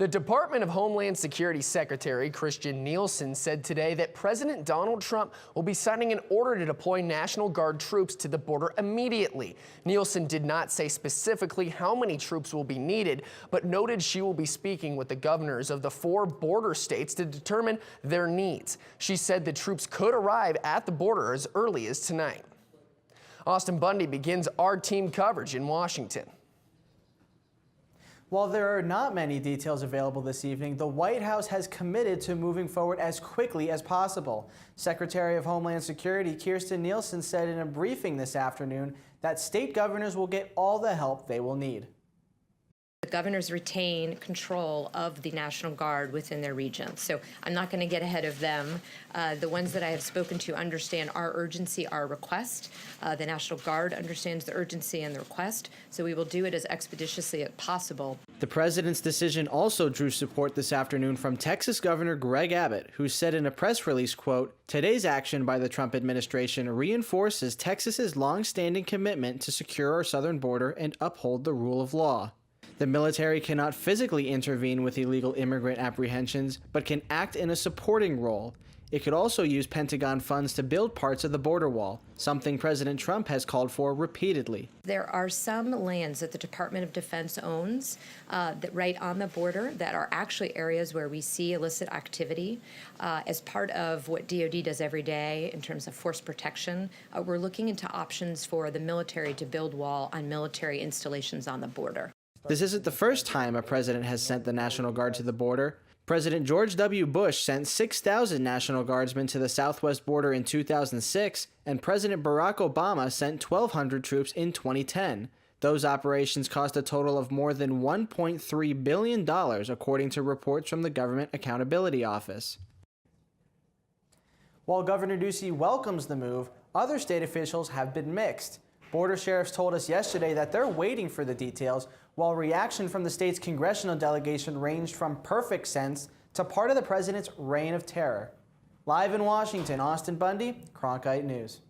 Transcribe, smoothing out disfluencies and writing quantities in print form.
The Department of Homeland Security Secretary Christian Nielsen said today that President Donald Trump will be signing an order to deploy National Guard troops to the border immediately. Nielsen did not say specifically how many troops will be needed, but noted she will be speaking with the governors of the 4 border states to determine their needs. She said the troops could arrive at the border as early as tonight. Austen Bundy begins our team coverage in Washington. While there are not many details available this evening, the White House has committed to moving forward as quickly as possible. Secretary of Homeland Security Kirstjen Nielsen said in a briefing this afternoon that state governors will get all the help they will need. The governors retain control of the National Guard within their region, so I'm not going to get ahead of them. The ones that I have spoken to understand our urgency, our request. The National Guard understands the urgency and the request, so we will do it as expeditiously as possible. The president's decision also drew support this afternoon from Texas Governor Greg Abbott, who said in a press release, quote, "Today's action by the Trump administration reinforces Texas's long-standing commitment to secure our southern border and uphold the rule of law. The military cannot physically intervene with illegal immigrant apprehensions, but can act in a supporting role. It could also use Pentagon funds to build parts of the border wall, something President Trump has called for repeatedly." There are some lands that the Department of Defense owns that right on the border that are actually areas where we see illicit activity. As part of what DoD does every day in terms of force protection, we're looking into options for the military to build wall on military installations on the border. This isn't the first time a president has sent the National Guard to the border. President George W. Bush sent 6,000 National Guardsmen to the southwest border in 2006, and President Barack Obama sent 1,200 troops in 2010. Those operations cost a total of more than $1.3 billion, according to reports from the Government Accountability Office. While Governor Ducey welcomes the move, other state officials have been mixed. Border sheriffs told us yesterday that they're waiting for the details, while reaction from the state's congressional delegation ranged from perfect sense to part of the president's reign of terror. Live in Washington, Austen Bundy, Cronkite News.